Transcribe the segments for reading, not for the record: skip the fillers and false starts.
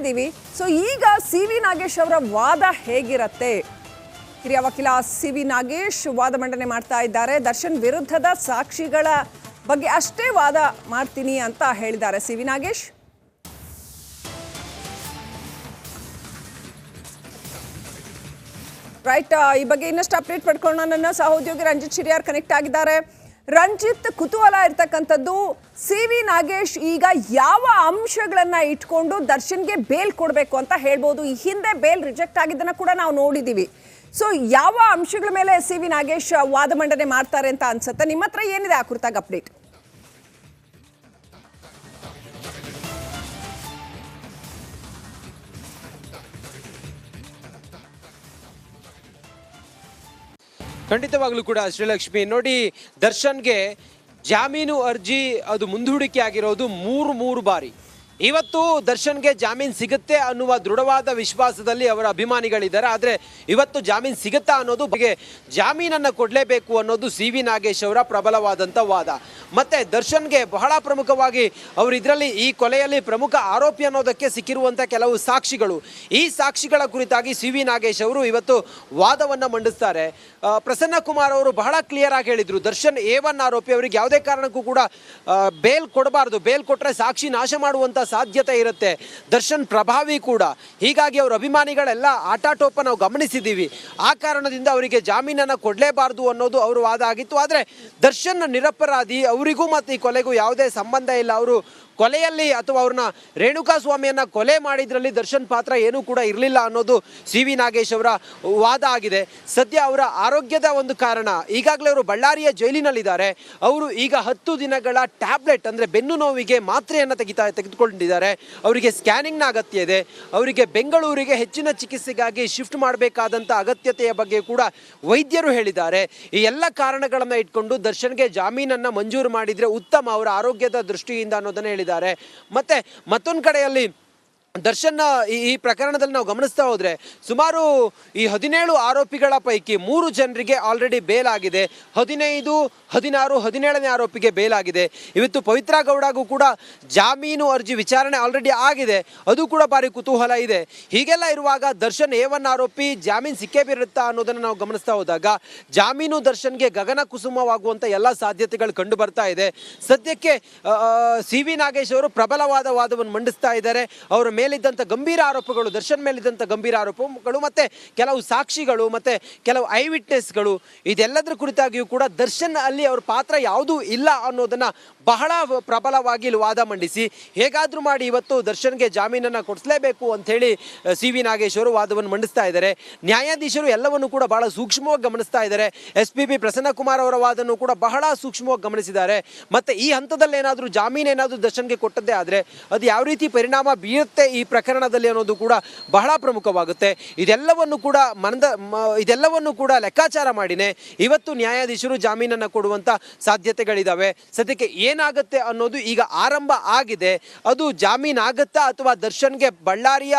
ನೋಡಿದೀವಿ. ಸೊ ಈಗ C V Nagesh ಅವರ ವಾದ ಹೇಗಿರತ್ತೆ? ಹಿರಿಯ ವಕೀಲ ಸಿ ವಿ ನಾಗೇಶ್ ವಾದ ಮಂಡನೆ ಮಾಡ್ತಾ ಇದ್ದಾರೆ. ದರ್ಶನ್ ವಿರುದ್ಧದ ಸಾಕ್ಷಿಗಳ ಬಗ್ಗೆ ಅಷ್ಟೇ ವಾದ ಮಾಡ್ತೀನಿ ಅಂತ ಹೇಳಿದ್ದಾರೆ ಸಿ ವಿ ನಾಗೇಶ್. ರೈಟ್, ಈ ಬಗ್ಗೆ ಇನ್ನಷ್ಟು ಅಪ್ಡೇಟ್ ಪಡ್ಕೊಳ್ಳೋಣ. ನನ್ನ ಸಹೋದ್ಯೋಗಿ ರಂಜಿತ್ ಶಿರಿಯಾರ್ ಕನೆಕ್ಟ್ ಆಗಿದ್ದಾರೆ. ರಂಜಿತ್, ಕುತೂಹಲ ಇರ್ತಕ್ಕಂಥದ್ದು, ಸಿ ವಿ ನಾಗೇಶ್ ಈಗ ಯಾವ ಅಂಶಗಳನ್ನ ಇಟ್ಕೊಂಡು ದರ್ಶನ್ಗೆ ಬೇಲ್ ಕೊಡಬೇಕು ಅಂತ ಹೇಳ್ಬೋದು? ಈ ಹಿಂದೆ ಬೇಲ್ ರಿಜೆಕ್ಟ್ ಆಗಿದ್ದನ್ನ ಕೂಡ ನಾವು ನೋಡಿದ್ದೀವಿ. ಸೊ ಯಾವ ಅಂಶಗಳ ಮೇಲೆ ಸಿ ವಿ ನಾಗೇಶ್ ವಾದ ಮಂಡನೆ ಮಾಡ್ತಾರೆ ಅಂತ ಅನ್ಸುತ್ತೆ? ನಿಮ್ಮ ಹತ್ರ ಏನಿದೆ ಆ ಕುರಿತಾಗಿ ಅಪ್ಡೇಟ್? ಖಂಡಿತವಾಗ್ಲೂ ಕೂಡ ಶ್ರೀಲಕ್ಷ್ಮಿ, ನೋಡಿ, ದರ್ಶನ್ಗೆ ಜಾಮೀನು ಅರ್ಜಿ ಅದು ಮುಂದೂಡಿಕೆ ಆಗಿರೋದು ಮೂರು ಬಾರಿ. ಇವತ್ತು ದರ್ಶನ್ಗೆ ಜಾಮೀನು ಸಿಗುತ್ತೆ ಅನ್ನುವ ದೃಢವಾದ ವಿಶ್ವಾಸದಲ್ಲಿ ಅವರ ಅಭಿಮಾನಿಗಳಿದ್ದಾರೆ. ಆದರೆ ಇವತ್ತು ಜಾಮೀನು ಸಿಗುತ್ತಾ ಅನ್ನೋದು ಬಗ್ಗೆ ಜಾಮೀನನ್ನು ಕೊಡಲೇಬೇಕು ಅನ್ನೋದು ಸಿ ವಿ ನಾಗೇಶ್ ಅವರ ಪ್ರಬಲವಾದಂಥ ವಾದ. ಮತ್ತು ದರ್ಶನ್ಗೆ ಬಹಳ ಪ್ರಮುಖವಾಗಿ ಅವರು ಇದರಲ್ಲಿ ಈ ಕೊಲೆಯಲ್ಲಿ ಪ್ರಮುಖ ಆರೋಪಿ ಅನ್ನೋದಕ್ಕೆ ಸಿಕ್ಕಿರುವಂಥ ಕೆಲವು ಸಾಕ್ಷಿಗಳು, ಈ ಸಾಕ್ಷಿಗಳ ಕುರಿತಾಗಿ ಸಿ ವಿ ನಾಗೇಶ್ ಅವರು ಇವತ್ತು ವಾದವನ್ನು ಮಂಡಿಸ್ತಾರೆ. ಪ್ರಸನ್ನ ಕುಮಾರ್ ಅವರು ಬಹಳ ಕ್ಲಿಯರ್ ಆಗಿ ಹೇಳಿದರು, ದರ್ಶನ್ A1 ಆರೋಪಿ, ಅವರಿಗೆ ಯಾವುದೇ ಕಾರಣಕ್ಕೂ ಕೂಡ ಬೇಲ್ ಕೊಡಬಾರ್ದು, ಬೇಲ್ ಕೊಟ್ಟರೆ ಸಾಕ್ಷಿ ನಾಶ ಮಾಡುವಂಥ ಸಾಧ್ಯತೆ ಇರುತ್ತೆ. ದರ್ಶನ್ ಪ್ರಭಾವಿ ಕೂಡ, ಹೀಗಾಗಿ ಅವರ ಅಭಿಮಾನಿಗಳೆಲ್ಲ ಆಟಾಟೋಪ ನಾವು ಗಮನಿಸಿದ್ದೀವಿ, ಆ ಕಾರಣದಿಂದ ಅವರಿಗೆ ಜಾಮೀನನ್ನು ಕೊಡಲೇಬಾರ್ದು ಅನ್ನೋದು ಅವರ ವಾದ ಆಗಿತ್ತು. ಆದರೆ ದರ್ಶನ್ ನಿರಪರಾಧಿ, ಅವರಿಗೂ ಮತ್ತು ಈ ಕೊಲೆಗೂ ಯಾವುದೇ ಸಂಬಂಧ ಇಲ್ಲ, ಅವರು ಕೊಲೆಯಲ್ಲಿ ಅಥವಾ ಅವ್ರನ್ನ ರೇಣುಕಾ ಸ್ವಾಮಿಯನ್ನ ಕೊಲೆ ಮಾಡಿದ್ರಲ್ಲಿ ದರ್ಶನ್ ಪಾತ್ರ ಏನೂ ಕೂಡ ಇರಲಿಲ್ಲ ಅನ್ನೋದು ಸಿ ವಿ ನಾಗೇಶ್ ಅವರ ವಾದ ಆಗಿದೆ. ಸದ್ಯ ಅವರ ಆರೋಗ್ಯದ ಒಂದು ಕಾರಣ, ಈಗಾಗಲೇ ಅವರು ಬಳ್ಳಾರಿಯ ಜೈಲಿನಲ್ಲಿದ್ದಾರೆ. ಅವರು ಈಗ 10 ದಿನಗಳ ಟ್ಯಾಬ್ಲೆಟ್ ಅಂದರೆ ಬೆನ್ನು ನೋವಿಗೆ ಮಾತ್ರೆಯನ್ನು ತೆಗೆದುಕೊಂಡಿದ್ದಾರೆ. ಅವರಿಗೆ ಸ್ಕ್ಯಾನಿಂಗ್ನ ಅಗತ್ಯ ಇದೆ. ಅವರಿಗೆ ಬೆಂಗಳೂರಿಗೆ ಹೆಚ್ಚಿನ ಚಿಕಿತ್ಸೆಗಾಗಿ ಶಿಫ್ಟ್ ಮಾಡಬೇಕಾದಂಥ ಅಗತ್ಯತೆಯ ಬಗ್ಗೆ ಕೂಡ ವೈದ್ಯರು ಹೇಳಿದ್ದಾರೆ. ಈ ಎಲ್ಲ ಕಾರಣಗಳನ್ನು ಇಟ್ಕೊಂಡು ದರ್ಶನ್ಗೆ ಜಾಮೀನನ್ನು ಮಂಜೂರು ಮಾಡಿದರೆ ಉತ್ತಮ ಅವರ ಆರೋಗ್ಯದ ದೃಷ್ಟಿಯಿಂದ ಅನ್ನೋದನ್ನು ಹೇಳಿದ್ದಾರೆ. ಮತ್ತೆ ಮತ್ತೊಂದು ಕಡೆಯಲ್ಲಿ ದರ್ಶನ್ ಈ ಪ್ರಕರಣದಲ್ಲಿ ನಾವು ಗಮನಿಸ್ತಾ ಹೋದ್ರೆ ಸುಮಾರು ಈ 17 ಆರೋಪಿಗಳ ಪೈಕಿ 3 ಜನರಿಗೆ ಆಲ್ರೆಡಿ ಬೇಲ್ ಆಗಿದೆ. 15, 16, 17ನೇ ಆರೋಪಿಗೆ ಬೇಲ್ ಆಗಿದೆ. ಇವತ್ತು ಪವಿತ್ರ ಗೌಡಗೂ ಕೂಡ ಜಾಮೀನು ಅರ್ಜಿ ವಿಚಾರಣೆ ಆಲ್ರೆಡಿ ಆಗಿದೆ. ಅದು ಕೂಡ ಭಾರಿ ಕುತೂಹಲ ಇದೆ. ಹೀಗೆಲ್ಲ ಇರುವಾಗ ದರ್ಶನ್ A1 ಆರೋಪಿ ಜಾಮೀನು ಸಿಕ್ಕೇ ಬೀರುತ್ತಾ ಅನ್ನೋದನ್ನು ನಾವು ಗಮನಿಸ್ತಾ ಹೋದಾಗ ಜಾಮೀನು ದರ್ಶನ್ಗೆ ಗಗನ ಕುಸುಮವಾಗುವಂಥ ಎಲ್ಲ ಸಾಧ್ಯತೆಗಳು ಕಂಡು ಬರ್ತಾ ಇದೆ. ಸದ್ಯಕ್ಕೆ ಸಿ ವಿ ನಾಗೇಶ್ ಅವರು ಪ್ರಬಲವಾದ ವಾದವನ್ನು ಮಂಡಿಸ್ತಾ ಇದ್ದಾರೆ. ಅವರ ಮೇಲಿದ್ದಂಥ ಗಂಭೀರ ಆರೋಪಗಳು, ದರ್ಶನ್ ಮೇಲಿದ್ದಂಥ ಗಂಭೀರ ಆರೋಪಗಳು ಮತ್ತು ಕೆಲವು ಸಾಕ್ಷಿಗಳು ಮತ್ತು ಕೆಲವು ಐ ವಿಟ್ನೆಸ್ಗಳು, ಇದೆಲ್ಲದರ ಕುರಿತಾಗಿಯೂ ಕೂಡ ದರ್ಶನ್ ಅಲ್ಲಿ ಅವ್ರ ಪಾತ್ರ ಯಾವುದೂ ಇಲ್ಲ ಅನ್ನೋದನ್ನು ಬಹಳ ಪ್ರಬಲವಾಗಿ ವಾದ ಮಂಡಿಸಿ ಹೇಗಾದರೂ ಮಾಡಿ ಇವತ್ತು ದರ್ಶನ್ಗೆ ಜಾಮೀನನ್ನು ಕೊಡಿಸಲೇಬೇಕು ಅಂಥೇಳಿ ಸಿ ವಿ ನಾಗೇಶ್ ಅವರು ವಾದವನ್ನು ಮಂಡಿಸ್ತಾ ಇದ್ದಾರೆ. ನ್ಯಾಯಾಧೀಶರು ಎಲ್ಲವನ್ನು ಕೂಡ ಬಹಳ ಸೂಕ್ಷ್ಮವಾಗಿ ಗಮನಿಸ್ತಾ ಇದ್ದಾರೆ. SPP ಪ್ರಸನ್ನ ಕುಮಾರ್ ಅವರ ವಾದನ್ನು ಕೂಡ ಬಹಳ ಸೂಕ್ಷ್ಮವಾಗಿ ಗಮನಿಸಿದ್ದಾರೆ. ಮತ್ತು ಈ ಹಂತದಲ್ಲಿ ಏನಾದರೂ ಜಾಮೀನು ಏನಾದರೂ ದರ್ಶನ್ಗೆ ಕೊಟ್ಟದ್ದೇ ಆದರೆ ಅದು ಯಾವ ರೀತಿ ಪರಿಣಾಮ ಬೀರುತ್ತೆ ಈ ಪ್ರಕರಣದಲ್ಲಿ ಅನ್ನೋದು ಕೂಡ ಬಹಳ ಪ್ರಮುಖವಾಗುತ್ತೆ. ಇದೆಲ್ಲವನ್ನು ಕೂಡ ಲೆಕ್ಕಾಚಾರ ಮಾಡಿನೇ ಇವತ್ತು ನ್ಯಾಯಾಧೀಶರು ಜಾಮೀನನ್ನು ಕೊಡುವಂಥ ಸಾಧ್ಯತೆಗಳಿದ್ದಾವೆ. ಸದ್ಯಕ್ಕೆ ಏನಾಗುತ್ತೆ ಅನ್ನೋದು ಈಗ ಆರಂಭ ಆಗಿದೆ. ಅದು ಜಾಮೀನಾಗುತ್ತಾ ಅಥವಾ ದರ್ಶನ್ಗೆ ಬಳ್ಳಾರಿಯ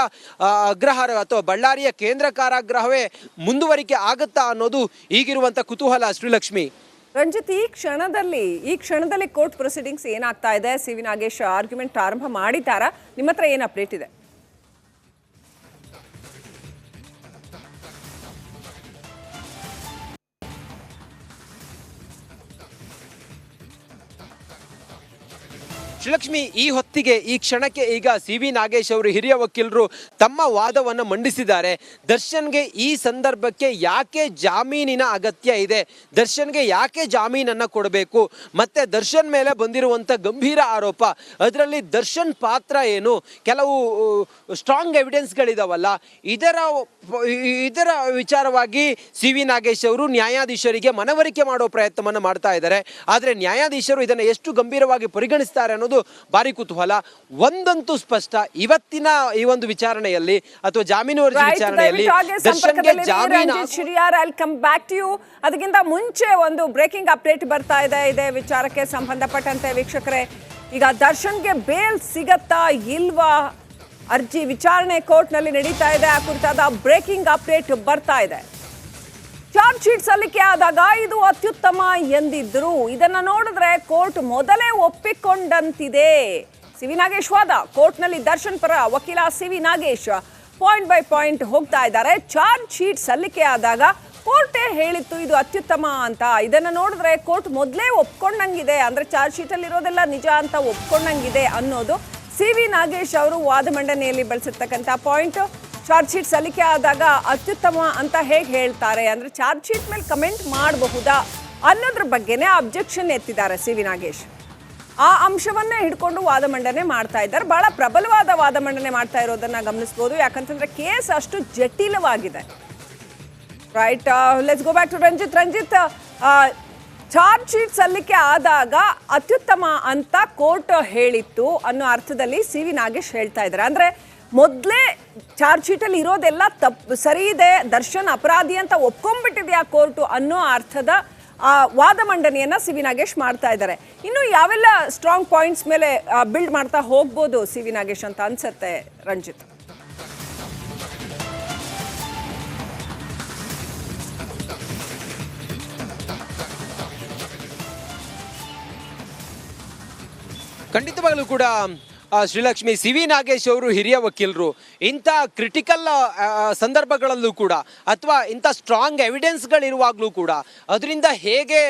ಅಗ್ರಹಾರ ಅಥವಾ ಬಳ್ಳಾರಿಯ ಕೇಂದ್ರ ಕಾರಾಗೃಹವೇ ಮುಂದುವರಿಕೆ ಆಗುತ್ತಾ ಅನ್ನೋದು ಈಗಿರುವಂಥ ಕುತೂಹಲ. ಶ್ರೀಲಕ್ಷ್ಮಿ, ರಂಜಿತ್, ಈ ಕ್ಷಣದಲ್ಲಿ ಕೋರ್ಟ್ ಪ್ರೊಸೀಡಿಂಗ್ಸ್ ಏನಾಗ್ತಾ ಇದೆ? ಸಿ ವಿ ನಾಗೇಶ್ ಆರ್ಗ್ಯುಮೆಂಟ್ ಆರಂಭ ಮಾಡಿದ್ದಾರಾ? ನಿಮ್ಮ ಹತ್ರ ಏನು ಅಪ್ಡೇಟ್ ಇದೆ? ಶ್ರೀಲಕ್ಷ್ಮಿ, ಈ ಹೊತ್ತಿಗೆ ಈ ಕ್ಷಣಕ್ಕೆ ಈಗ ಸಿ ವಿ ನಾಗೇಶ್ ಅವರು ಹಿರಿಯ ವಕೀಲರು ತಮ್ಮ ವಾದವನ್ನು ಮಂಡಿಸಿದ್ದಾರೆ. ದರ್ಶನ್ಗೆ ಈ ಸಂದರ್ಭಕ್ಕೆ ಯಾಕೆ ಜಾಮೀನಿನ ಅಗತ್ಯ ಇದೆ, ದರ್ಶನ್ಗೆ ಯಾಕೆ ಜಾಮೀನನ್ನು ಕೊಡಬೇಕು, ಮತ್ತೆ ದರ್ಶನ್ ಮೇಲೆ ಬಂದಿರುವಂಥ ಗಂಭೀರ ಆರೋಪ, ಅದರಲ್ಲಿ ದರ್ಶನ್ ಪಾತ್ರ ಏನು, ಕೆಲವು ಸ್ಟ್ರಾಂಗ್ ಎವಿಡೆನ್ಸ್ಗಳಿದಾವಲ್ಲ, ಇದರ ವಿಚಾರವಾಗಿ ಸಿ ವಿ ನಾಗೇಶ್ ಅವರು ನ್ಯಾಯಾಧೀಶರಿಗೆ ಮನವರಿಕೆ ಮಾಡೋ ಪ್ರಯತ್ನವನ್ನು ಮಾಡ್ತಾ ಇದ್ದಾರೆ. ಆದರೆ ನ್ಯಾಯಾಧೀಶರು ಇದನ್ನು ಎಷ್ಟು ಗಂಭೀರವಾಗಿ ಪರಿಗಣಿಸ್ತಾರೆ ಅನ್ನೋದು ಭಾರಿ ಕುತೂಹಲ. ಒಂದಂತೂ ಸ್ಪಷ್ಟ, ಇವತ್ತಿನ ಈ ಒಂದು ವಿಚಾರಣೆಯಲ್ಲಿ ಅಥವಾ ಜಾಮೀನು ಅರ್ಜಿ ವಿಚಾರಣೆಯಲ್ಲಿ ದರ್ಶನ್ಗೆ ಜಾಮೀನು. ಅದಕ್ಕಿಂತ ಮುಂಚೆ ಒಂದು ಬ್ರೇಕಿಂಗ್ ಅಪ್ಡೇಟ್ ಬರ್ತಾ ಇದೆ ಇದೇ ವಿಚಾರಕ್ಕೆ ಸಂಬಂಧಪಟ್ಟಂತೆ. ವೀಕ್ಷಕರೇ, ಈಗ ದರ್ಶನ್ಗೆ ಬೇಲ್ ಸಿಗತ್ತಾ ಇಲ್ವಾ? ಅರ್ಜಿ ವಿಚಾರಣೆ ಕೋರ್ಟ್ನಲ್ಲಿ ನಡೀತಾ ಇದೆ. ಆ ಕುರಿತಾದ ಬ್ರೇಕಿಂಗ್ ಅಪ್ಡೇಟ್ ಬರ್ತಾ ಇದೆ. ಚಾರ್ಜ್ ಶೀಟ್ ಸಲ್ಲಿಕೆ ಆದಾಗ ಇದು ಅತ್ಯುತ್ತಮ ಎಂದಿದ್ರು. ಇದನ್ನ ನೋಡಿದ್ರೆ ಕೋರ್ಟ್ ಮೊದಲೇ ಒಪ್ಪಿಕೊಂಡಂತಿದೆ. ಸಿ ವಿ ನಾಗೇಶ್ ವಾದ ಕೋರ್ಟ್ನಲ್ಲಿ ದರ್ಶನ್ ಪರ ವಕೀಲ C V Nagesh point by point ಹೋಗ್ತಾ ಇದ್ದಾರೆ. ಚಾರ್ಜ್ ಶೀಟ್ ಸಲ್ಲಿಕೆ ಆದಾಗ ಕೋರ್ಟೇ ಹೇಳಿತ್ತು ಇದು ಅತ್ಯುತ್ತಮ ಅಂತ. ಇದನ್ನು ನೋಡಿದ್ರೆ ಕೋರ್ಟ್ ಮೊದಲೇ ಒಪ್ಕೊಂಡಂಗಿದೆ, ಅಂದ್ರೆ ಚಾರ್ಜ್ ಶೀಟ್ ಅಲ್ಲಿ ಇರೋದೆಲ್ಲ ನಿಜ ಅಂತ ಒಪ್ಕೊಂಡಂಗಿದೆ ಅನ್ನೋದು ಸಿ ವಿ ನಾಗೇಶ್ ಅವರು ವಾದ ಮಂಡನೆಯಲ್ಲಿ ಬಳಸಿರ್ತಕ್ಕಂಥ ಪಾಯಿಂಟ್. ಚಾರ್ಜ್ ಶೀಟ್ ಸಲ್ಲಿಕೆ ಆದಾಗ ಅತ್ಯುತ್ತಮ ಅಂತ ಹೇಗೆ ಹೇಳ್ತಾರೆ, ಅಂದ್ರೆ ಚಾರ್ಜ್ ಶೀಟ್ ಮೇಲೆ ಕಮೆಂಟ್ ಮಾಡಬಹುದಾ ಅನ್ನೋದ್ರ ಬಗ್ಗೆನೇ ಅಬ್ಜೆಕ್ಷನ್ ಎತ್ತಿದ್ದಾರೆ ಸಿ ವಿ ನಾಗೇಶ್. ಆ ಅಂಶವನ್ನೇ ಹಿಡ್ಕೊಂಡು ವಾದ ಮಂಡನೆ ಮಾಡ್ತಾ ಇದ್ದಾರೆ. ಬಹಳ ಪ್ರಬಲವಾದ ವಾದ ಮಂಡನೆ ಮಾಡ್ತಾ ಇರೋದನ್ನ ಗಮನಿಸಬಹುದು, ಯಾಕಂತಂದ್ರೆ ಕೇಸ್ ಅಷ್ಟು ಜಟಿಲವಾಗಿದೆ. Right, let's go back to Ranjith. Charge sheet ಸಲ್ಲಿಕೆ ಆದಾಗ ಅತ್ಯುತ್ತಮ ಅಂತ ಕೋರ್ಟ್ ಹೇಳಿತ್ತು ಅನ್ನೋ ಅರ್ಥದಲ್ಲಿ ಸಿ ವಿ ನಾಗೇಶ್ ಹೇಳ್ತಾ ಇದ್ದಾರೆ. ಅಂದ್ರೆ ಮೊದಲೇ ಚಾರ್ಜ್ ಶೀಟಲ್ಲಿ ಇರೋದೆಲ್ಲ ಸರಿ ಇದೆ, ದರ್ಶನ್ ಅಪರಾಧಿ ಅಂತ ಒಪ್ಕೊಂಡ್ಬಿಟ್ಟಿದೆಯಾ ಕೋರ್ಟು ಅನ್ನೋ ಅರ್ಥದ ವಾದ ಮಂಡನೆಯನ್ನ ಸಿ ವಿ ನಾಗೇಶ್ ಮಾಡ್ತಾ ಇದ್ದಾರೆ. ಇನ್ನು ಯಾವೆಲ್ಲ ಸ್ಟ್ರಾಂಗ್ ಪಾಯಿಂಟ್ಸ್ ಮೇಲೆ ಬಿಲ್ಡ್ ಮಾಡ್ತಾ ಹೋಗ್ಬೋದು ಸಿ ವಿ ನಾಗೇಶ್ ಅಂತ ಅನ್ಸುತ್ತೆ ರಂಜಿತ್? ಖಂಡಿತವಾಗಲೂ ಕೂಡ ಶ್ರೀಲಕ್ಷ್ಮಿ, ಸಿ ವಿ ನಾಗೇಶ್ ಅವರು ಹಿರಿಯ ವಕೀಲರು. ಇಂಥ ಕ್ರಿಟಿಕಲ್ ಸಂದರ್ಭಗಳಲ್ಲೂ ಕೂಡ ಅಥವಾ ಇಂಥ ಸ್ಟ್ರಾಂಗ್ ಎವಿಡೆನ್ಸ್ಗಳಿರುವಾಗಲೂ ಕೂಡ ಅದರಿಂದ ಹೇಗೆ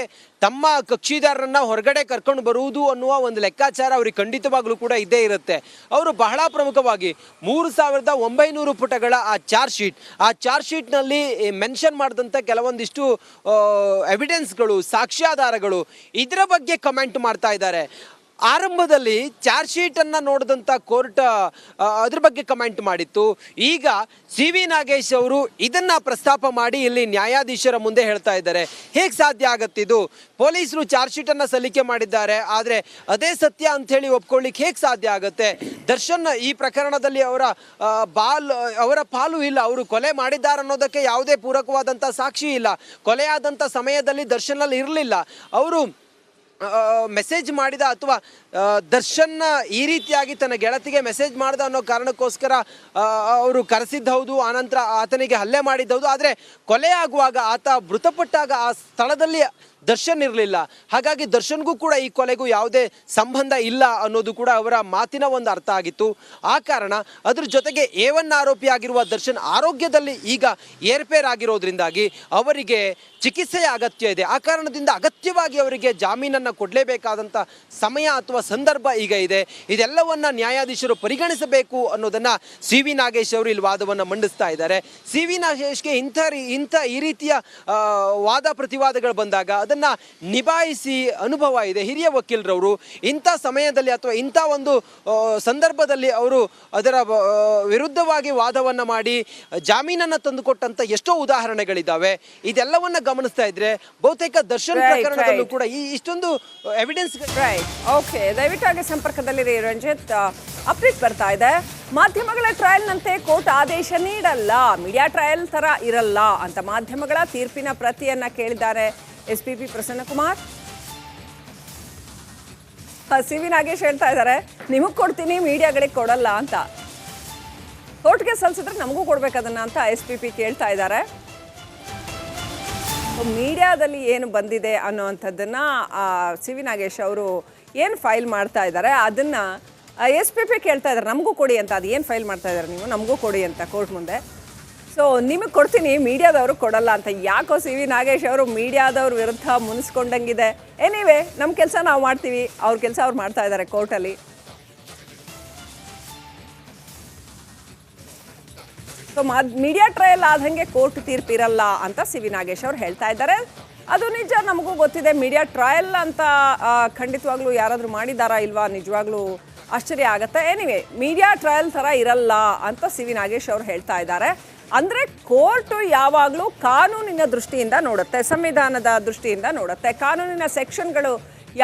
ತಮ್ಮ ಕಕ್ಷಿದಾರರನ್ನ ಹೊರಗಡೆ ಕರ್ಕೊಂಡು ಬರುವುದು ಅನ್ನುವ ಒಂದು ಲೆಕ್ಕಾಚಾರ ಅವ್ರಿಗೆ ಖಂಡಿತವಾಗ್ಲೂ ಕೂಡ ಇದ್ದೇ ಇರುತ್ತೆ. ಅವರು ಬಹಳ ಪ್ರಮುಖವಾಗಿ 3900 ಪುಟಗಳ ಆ ಚಾರ್ಜ್ ಶೀಟ್ನಲ್ಲಿ ಮೆನ್ಷನ್ ಮಾಡಿದಂಥ ಕೆಲವೊಂದಿಷ್ಟು ಎವಿಡೆನ್ಸ್ಗಳು, ಸಾಕ್ಷ್ಯಾಧಾರಗಳು, ಇದರ ಬಗ್ಗೆ ಕಮೆಂಟ್ ಮಾಡ್ತಾ ಇದ್ದಾರೆ. ಆರಂಭದಲ್ಲಿ ಚಾರ್ಜ್ ಶೀಟ್ ಅನ್ನ ನೋಡಿದಂಥ ಕೋರ್ಟ್ ಅದ್ರ ಬಗ್ಗೆ ಕಮೆಂಟ್ ಮಾಡಿತ್ತು. ಈಗ ಸಿ ವಿ ನಾಗೇಶ್ ಅವರು ಇದನ್ನ ಪ್ರಸ್ತಾಪ ಮಾಡಿ ಇಲ್ಲಿ ನ್ಯಾಯಾಧೀಶರ ಮುಂದೆ ಹೇಳ್ತಾ ಇದ್ದಾರೆ. ಹೇಗೆ ಸಾಧ್ಯ ಆಗತ್ತಿದು? ಪೊಲೀಸರು ಚಾರ್ಜ್ ಶೀಟ್ ಅನ್ನ ಸಲ್ಲಿಕೆ ಮಾಡಿದ್ದಾರೆ, ಆದರೆ ಅದೇ ಸತ್ಯ ಅಂತ ಹೇಳಿ ಒಪ್ಕೊಳ್ಳಿಕ್ಕೆ ಹೇಗೆ ಸಾಧ್ಯ ಆಗುತ್ತೆ? ದರ್ಶನ್ ಈ ಪ್ರಕರಣದಲ್ಲಿ ಅವರ ಪಾಲು ಇಲ್ಲ, ಅವರು ಕೊಲೆ ಮಾಡಿದ್ದಾರೆ ಅನ್ನೋದಕ್ಕೆ ಯಾವುದೇ ಪೂರಕವಾದಂಥ ಸಾಕ್ಷಿ ಇಲ್ಲ. ಕೊಲೆಯಾದಂಥ ಸಮಯದಲ್ಲಿ ದರ್ಶನಲ್ಲಿ ಇರಲಿಲ್ಲ. ಅವರು ಮೆಸೇಜ್ ಮಾಡಿದ ಅಥವಾ ದರ್ಶನ್ ಈ ರೀತಿಯಾಗಿ ತನ್ನ ಗೆಳತಿಗೆ ಮೆಸೇಜ್ ಮಾಡ್ದ ಅನ್ನೋ ಕಾರಣಕ್ಕೋಸ್ಕರ ಅವರು ಕರೆಸಿದ್ದು ಹೌದು, ಆನಂತರ ಆತನಿಗೆ ಹಲ್ಲೆ ಮಾಡಿದ್ದು ಹೌದು. ಆದರೆ ಕೊಲೆ ಆಗುವಾಗ, ಆತ ಮೃತಪಟ್ಟಾಗ ಆ ಸ್ಥಳದಲ್ಲಿ ದರ್ಶನ್ ಇರಲಿಲ್ಲ. ಹಾಗಾಗಿ ದರ್ಶನ್ಗೂ ಕೂಡ ಈ ಕೊಲೆಗೂ ಯಾವುದೇ ಸಂಬಂಧ ಇಲ್ಲ ಅನ್ನೋದು ಕೂಡ ಅವರ ಮಾತಿನ ಒಂದು ಅರ್ಥ ಆಗಿತ್ತು. ಆ ಕಾರಣ ಅದ್ರ ಜೊತೆಗೆ A1 ಆರೋಪಿಯಾಗಿರುವ ದರ್ಶನ್ ಆರೋಗ್ಯದಲ್ಲಿ ಈಗ ಏರ್ಪೇರ್ ಆಗಿರೋದ್ರಿಂದಾಗಿ ಅವರಿಗೆ ಚಿಕಿತ್ಸೆಯ ಅಗತ್ಯ ಇದೆ. ಆ ಕಾರಣದಿಂದ ಅಗತ್ಯವಾಗಿ ಅವರಿಗೆ ಜಾಮೀನನ್ನು ಕೊಡಲೇಬೇಕಾದಂಥ ಸಮಯ ಅಥವಾ ಸಂದರ್ಭ ಈಗ ಇದೆ. ಇದೆಲ್ಲವನ್ನ ನ್ಯಾಯಾಧೀಶರು ಪರಿಗಣಿಸಬೇಕು ಅನ್ನೋದನ್ನ ಸಿ ವಿ ನಾಗೇಶ್ ಅವರು ಇಲ್ಲಿ ವಾದವನ್ನು ಮಂಡಿಸ್ತಾ ಇದ್ದಾರೆ. ಸಿ ವಿ ನಾಗೇಶ್ಗೆ ಈ ರೀತಿಯ ವಾದ ಪ್ರತಿವಾದಗಳು ಬಂದಾಗ ಅದನ್ನ ನಿಭಾಯಿಸಿ ಅನುಭವ ಇದೆ. ಹಿರಿಯ ವಕೀಲರವರು ಇಂಥ ಸಮಯದಲ್ಲಿ ಅಥವಾ ಇಂಥ ಒಂದು ಸಂದರ್ಭದಲ್ಲಿ ಅವರು ಅದರ ವಿರುದ್ಧವಾಗಿ ವಾದವನ್ನ ಮಾಡಿ ಜಾಮೀನನ್ನು ತಂದುಕೊಟ್ಟಂತ ಎಷ್ಟೋ ಉದಾಹರಣೆಗಳಿದ್ದಾವೆ. ಇದೆಲ್ಲವನ್ನ ಗಮನಿಸ್ತಾ ಇದ್ರೆ ಬಹುತೇಕ ದರ್ಶನ್ ಪ್ರಕರಣದಲ್ಲೂ ಕೂಡ ಈ ಇಷ್ಟೊಂದು ಎವಿಡೆನ್ಸ್. ಓಕೆ, ದಯವಿಟ್ಟಾಗಿ ಸಂಪರ್ಕದಲ್ಲಿರಿ ರಂಜಿತ್. ಅಪ್ಡೇಟ್ ಬರ್ತಾ ಇದೆ. ಮಾಧ್ಯಮಗಳ ಟ್ರಯಲ್ನಂತೆ ಕೋರ್ಟ್ ಆದೇಶ ನೀಡಲ್ಲ, ಮೀಡಿಯಾ ಟ್ರಯಲ್ ತರ ಇರಲ್ಲ ಅಂತ ಮಾಧ್ಯಮಗಳ ತೀರ್ಪಿನ ಪ್ರತಿಯನ್ನ ಕೇಳಿದ್ದಾರೆ SPP Prasannakumar. C V Nagesh ಹೇಳ್ತಾ ಇದ್ದಾರೆ, ನಿಮಗೆ ಕೊಡ್ತೀನಿ, ಮೀಡಿಯಾಗಳಿಗೆ ಕೊಡಲ್ಲ ಅಂತ. ಕೋರ್ಟ್ಗೆ ಸಲ್ಲಿಸಿದ್ರೆ ನಮಗೂ ಕೊಡ್ಬೇಕದನ್ನ ಅಂತ SPP ಕೇಳ್ತಾ ಇದ್ದಾರೆ. ಮೀಡಿಯಾದಲ್ಲಿ ಏನು ಬಂದಿದೆ ಅನ್ನೋವಂಥದ್ದನ್ನ ಸಿ ವಿ ನಾಗೇಶ್ ಅವರು ಏನು ಫೈಲ್ ಮಾಡ್ತಾ ಇದ್ದಾರೆ ಅದನ್ನ SPP ಕೇಳ್ತಾ ಇದ್ದಾರೆ, ನಮಗೂ ಕೊಡಿ ಅಂತ. ಅದು ಏನು ಫೈಲ್ ಮಾಡ್ತಾ ಇದ್ದಾರೆ ನೀವು, ನಮಗೂ ಕೊಡಿ ಅಂತ ಕೋರ್ಟ್ ಮುಂದೆ. ಸೊ ನಿಮಗೆ ಕೊಡ್ತೀನಿ, ಮೀಡಿಯಾದವರು ಕೊಡಲ್ಲ ಅಂತ. ಯಾಕೋ ಸಿ ವಿ ನಾಗೇಶ್ ಅವರು ಮೀಡಿಯಾದವ್ರ ವಿರುದ್ಧ ಮುನಿಸ್ಕೊಂಡಂಗಿದೆ. ಎನಿವೆ, ನಮ್ಮ ಕೆಲಸ ನಾವು ಮಾಡ್ತೀವಿ, ಅವ್ರ ಕೆಲಸ ಅವ್ರು ಮಾಡ್ತಾ ಇದ್ದಾರೆ ಕೋರ್ಟಲ್ಲಿ. ಸೊ ಮೀಡಿಯಾ ಟ್ರಯಲ್ ಆದಂಗೆ ಕೋರ್ಟ್ ತೀರ್ಪಿರಲ್ಲ ಅಂತ ಸಿ ವಿ ನಾಗೇಶ್ ಅವರು ಹೇಳ್ತಾ ಇದ್ದಾರೆ. ಅದು ನಿಜ, ನಮಗೂ ಗೊತ್ತಿದೆ. ಮೀಡಿಯಾ ಟ್ರಯಲ್ ಅಂತ ಖಂಡಿತವಾಗ್ಲೂ ಯಾರಾದರೂ ಮಾಡಿದಾರಾ ಇಲ್ವಾ ನಿಜವಾಗ್ಲೂ ಆಶ್ಚರ್ಯ ಆಗುತ್ತೆ. ಎನಿವೆ, ಮೀಡಿಯಾ ಟ್ರಯಲ್ ಥರ ಇರಲ್ಲ ಅಂತ ಸಿ ವಿ ನಾಗೇಶ್ ಅವರು ಹೇಳ್ತಾ ಇದ್ದಾರೆ. ಅಂದರೆ ಕೋರ್ಟು ಯಾವಾಗಲೂ ಕಾನೂನಿನ ದೃಷ್ಟಿಯಿಂದ ನೋಡುತ್ತೆ, ಸಂವಿಧಾನದ ದೃಷ್ಟಿಯಿಂದ ನೋಡುತ್ತೆ. ಕಾನೂನಿನ ಸೆಕ್ಷನ್ಗಳು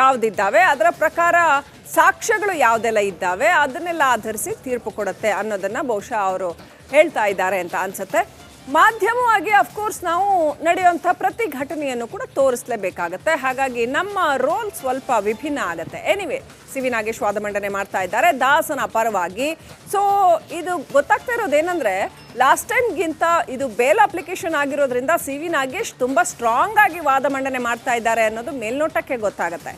ಯಾವುದಿದ್ದಾವೆ, ಅದರ ಪ್ರಕಾರ ಸಾಕ್ಷ್ಯಗಳು ಯಾವುದೆಲ್ಲ ಇದ್ದಾವೆ, ಅದನ್ನೆಲ್ಲ ಆಧರಿಸಿ ತೀರ್ಪು ಕೊಡುತ್ತೆ ಅನ್ನೋದನ್ನು ಬಹುಶಃ ಅವರು ಹೇಳ್ತಾ ಇದ್ದಾರೆ ಅಂತ ಅನ್ಸುತ್ತೆ. ಮಾಧ್ಯಮವಾಗಿ ಅಫ್ಕೋರ್ಸ್ ನಾವು ನಡೆಯುವಂಥ ಪ್ರತಿ ಘಟನೆಯನ್ನು ಕೂಡ ತೋರಿಸಲೇಬೇಕಾಗತ್ತೆ. ಹಾಗಾಗಿ ನಮ್ಮ ರೋಲ್ ಸ್ವಲ್ಪ ವಿಭಿನ್ನ ಆಗುತ್ತೆ. ಎನಿವೆ, ಸಿ ವಿ ನಾಗೇಶ್ ವಾದ ಮಂಡನೆ ಮಾಡ್ತಾ ಇದ್ದಾರೆ ದಾಸನ ಪರವಾಗಿ. ಸೊ ಇದು ಗೊತ್ತಾಗ್ತಾ ಇರೋದೇನೆಂದರೆ, ಲಾಸ್ಟ್ ಟೈಮ್ಗಿಂತ ಇದು ಬೇಲ್ ಅಪ್ಲಿಕೇಶನ್ ಆಗಿರೋದ್ರಿಂದ ಸಿ ವಿ ನಾಗೇಶ್ ತುಂಬ ಸ್ಟ್ರಾಂಗ್ ಆಗಿ ವಾದ ಮಂಡನೆ ಮಾಡ್ತಾ ಇದ್ದಾರೆ ಅನ್ನೋದು ಮೇಲ್ನೋಟಕ್ಕೆ ಗೊತ್ತಾಗುತ್ತೆ.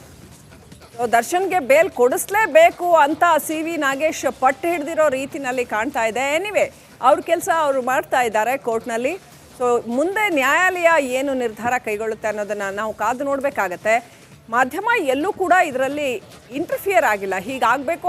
ದರ್ಶನ್ಗೆ ಬೇಲ್ ಕೊಡಿಸ್ಲೇಬೇಕು ಅಂತ ಸಿ ವಿ ನಾಗೇಶ್ ಪಟ್ಟು ಹಿಡಿದಿರೋ ರೀತಿನಲ್ಲಿ ಕಾಣ್ತಾ ಇದೆ. ಎನಿವೆ ಅವ್ರ ಕೆಲಸ ಅವರು ಮಾಡ್ತಾ ಇದ್ದಾರೆ ಕೋರ್ಟ್ನಲ್ಲಿ. ಸೊ ಮುಂದೆ ನ್ಯಾಯಾಲಯ ಏನು ನಿರ್ಧಾರ ಕೈಗೊಳ್ಳುತ್ತೆ ಅನ್ನೋದನ್ನು ನಾವು ಕಾದು ನೋಡಬೇಕಾಗತ್ತೆ. ಮಾಧ್ಯಮ ಎಲ್ಲೂ ಕೂಡ ಇದರಲ್ಲಿ ಇಂಟರ್ಫಿಯರ್ ಆಗಿಲ್ಲ, ಹೀಗಾಗಬೇಕು